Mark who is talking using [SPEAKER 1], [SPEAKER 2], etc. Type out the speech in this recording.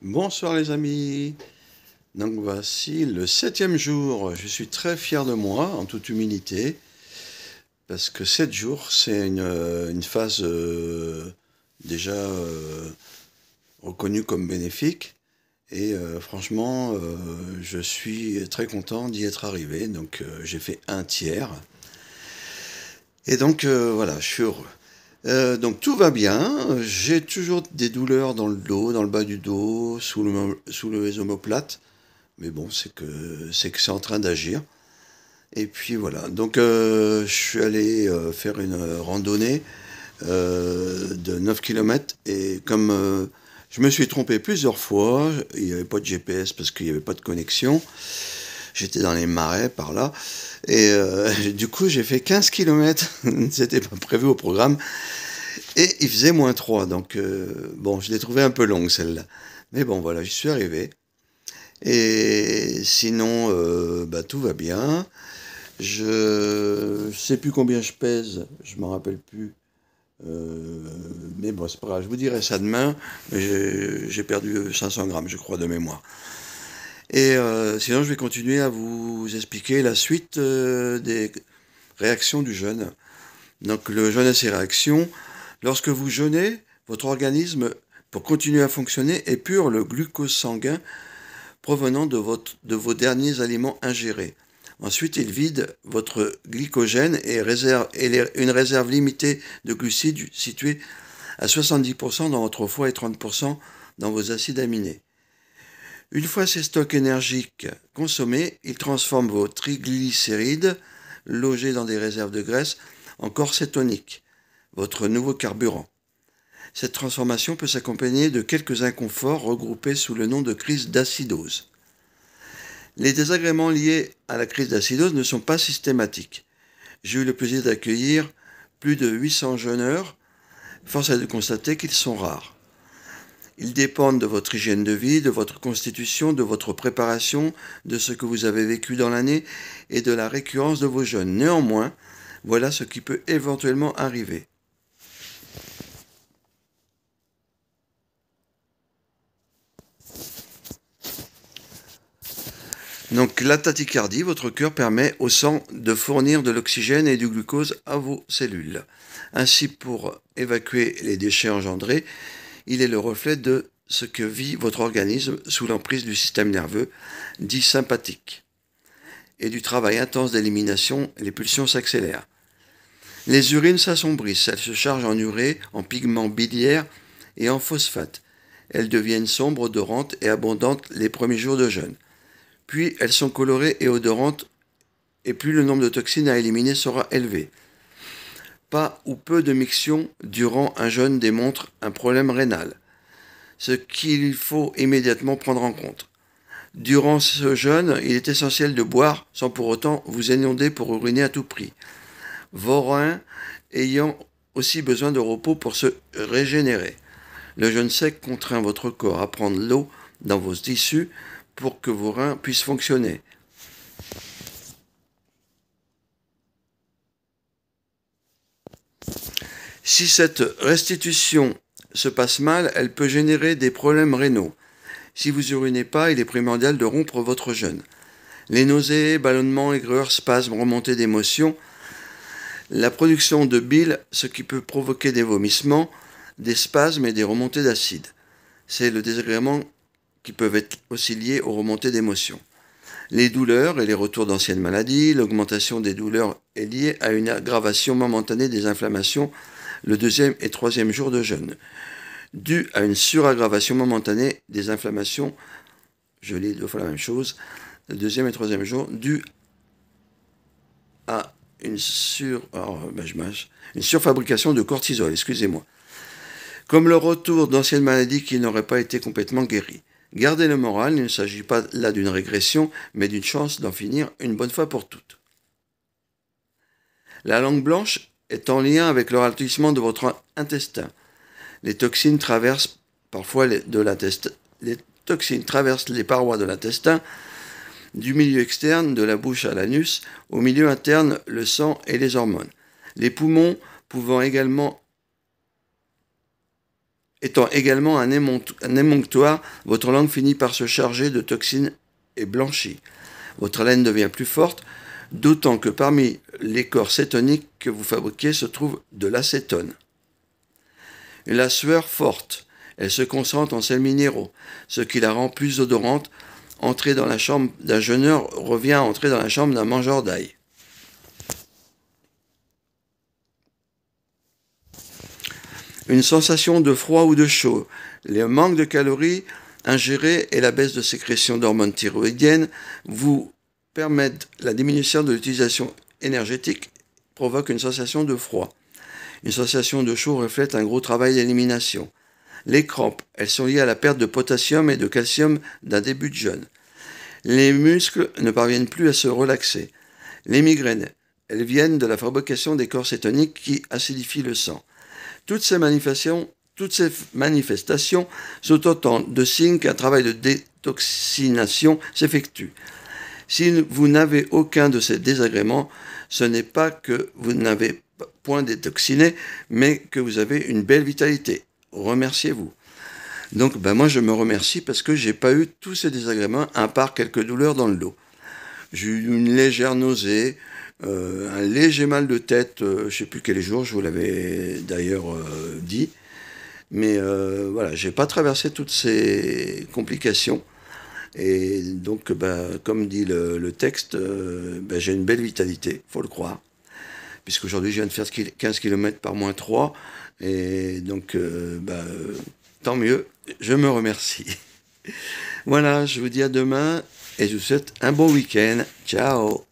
[SPEAKER 1] Bonsoir les amis. Donc voici le 7e jour. Je suis très fier de moi, en toute humilité, parce que 7 jours, c'est une phase déjà reconnue comme bénéfique. Et franchement, je suis très content d'y être arrivé. Donc j'ai fait un tiers. Et donc voilà, je suis heureux. Donc tout va bien. J'ai toujours des douleurs dans le dos, dans le bas du dos, sous les omoplates. Mais bon, c'est que c'est en train d'agir. Et puis voilà. Donc je suis allé faire une randonnée de 9 km. Et comme je me suis trompé plusieurs fois, il n'y avait pas de GPS parce qu'il n'y avait pas de connexion. J'étais dans les marais par là. Et du coup, j'ai fait 15 km. C'était pas prévu au programme. Et il faisait -3. Donc bon, je l'ai trouvé un peu longue celle-là. Mais bon, voilà, j'y suis arrivé. Et sinon, bah, tout va bien. Je sais plus combien je pèse, je m'en rappelle plus. Mais bon, c'est pas grave, je vous dirai ça demain. Mais j'ai perdu 500 grammes, je crois, de mémoire. Et sinon, je vais continuer à vous expliquer la suite des réactions du jeûne. Donc, le jeûne et ses réactions. Lorsque vous jeûnez, votre organisme, pour continuer à fonctionner, épure le glucose sanguin provenant de vos derniers aliments ingérés. Ensuite, il vide votre glycogène et une réserve limitée de glucides située à 70% dans votre foie et 30% dans vos acides aminés. Une fois ces stocks énergiques consommés, il transforme vos triglycérides, logés dans des réserves de graisse, en corps cétonique, votre nouveau carburant. Cette transformation peut s'accompagner de quelques inconforts regroupés sous le nom de crise d'acidose. Les désagréments liés à la crise d'acidose ne sont pas systématiques. J'ai eu le plaisir d'accueillir plus de 800 jeûneurs. Force est de constater qu'ils sont rares. Ils dépendent de votre hygiène de vie, de votre constitution, de votre préparation, de ce que vous avez vécu dans l'année et de la récurrence de vos jeûnes. Néanmoins, voilà ce qui peut éventuellement arriver. Donc la tachycardie, votre cœur permet au sang de fournir de l'oxygène et du glucose à vos cellules. Ainsi, pour évacuer les déchets engendrés, il est le reflet de ce que vit votre organisme sous l'emprise du système nerveux, dit sympathique. Et du travail intense d'élimination, les pulsions s'accélèrent. Les urines s'assombrissent, elles se chargent en urée, en pigments biliaires et en phosphate. Elles deviennent sombres, odorantes et abondantes les premiers jours de jeûne. Puis elles sont colorées et odorantes, et plus le nombre de toxines à éliminer sera élevé. Pas ou peu de miction durant un jeûne démontre un problème rénal, ce qu'il faut immédiatement prendre en compte. Durant ce jeûne, il est essentiel de boire sans pour autant vous inonder pour uriner à tout prix. Vos reins ayant aussi besoin de repos pour se régénérer. Le jeûne sec contraint votre corps à prendre l'eau dans vos tissus pour que vos reins puissent fonctionner. Si cette restitution se passe mal, elle peut générer des problèmes rénaux. Si vous urinez pas, il est primordial de rompre votre jeûne. Les nausées, ballonnements, aigreurs, spasmes, remontées d'émotions, la production de bile, ce qui peut provoquer des vomissements, des spasmes et des remontées d'acide. C'est le désagrément qui peuvent être aussi liés aux remontées d'émotions. Les douleurs et les retours d'anciennes maladies, l'augmentation des douleurs est liée à une aggravation momentanée des inflammations le deuxième et troisième jour de jeûne, due à une suraggravation momentanée des inflammations, je lis 2 fois la même chose, le deuxième et troisième jour, due à une surfabrication de cortisol, excusez-moi. Comme le retour d'anciennes maladies qui n'auraient pas été complètement guéries. Gardez le moral, il ne s'agit pas là d'une régression, mais d'une chance d'en finir une bonne fois pour toutes. La langue blanche est en lien avec le ralentissement de votre intestin. Les toxines traversent parfois les parois de l'intestin, du milieu externe, de la bouche à l'anus, au milieu interne, le sang et les hormones. Les poumons pouvant également étant également un émonctoire, votre langue finit par se charger de toxines et blanchit. Votre haleine devient plus forte, d'autant que parmi les corps cétoniques que vous fabriquez se trouve de l'acétone. La sueur forte, elle se concentre en sels minéraux, ce qui la rend plus odorante. Entrer dans la chambre d'un jeûneur revient à entrer dans la chambre d'un mangeur d'ail. Une sensation de froid ou de chaud, le manque de calories ingérées et la baisse de sécrétion d'hormones thyroïdiennes vous permettent la diminution de l'utilisation énergétique, provoque une sensation de froid. Une sensation de chaud reflète un gros travail d'élimination. Les crampes, elles sont liées à la perte de potassium et de calcium d'un début de jeûne. Les muscles ne parviennent plus à se relaxer. Les migraines, elles viennent de la fabrication des corps cétoniques qui acidifient le sang. Toutes ces manifestations sont autant de signes qu'un travail de détoxination s'effectue. Si vous n'avez aucun de ces désagréments, ce n'est pas que vous n'avez point détoxiné, mais que vous avez une belle vitalité. Remerciez-vous. Donc moi je me remercie parce que j'ai pas eu tous ces désagréments, à part quelques douleurs dans le dos. J'ai eu une légère nausée, un léger mal de tête, je ne sais plus quel jour, je vous l'avais d'ailleurs dit. Mais voilà, j'ai pas traversé toutes ces complications. Et donc, comme dit le texte, j'ai une belle vitalité, faut le croire. Puisqu'aujourd'hui, je viens de faire 15 km par moins 3. Et donc, tant mieux, je me remercie. Voilà, je vous dis à demain et je vous souhaite un bon week-end. Ciao!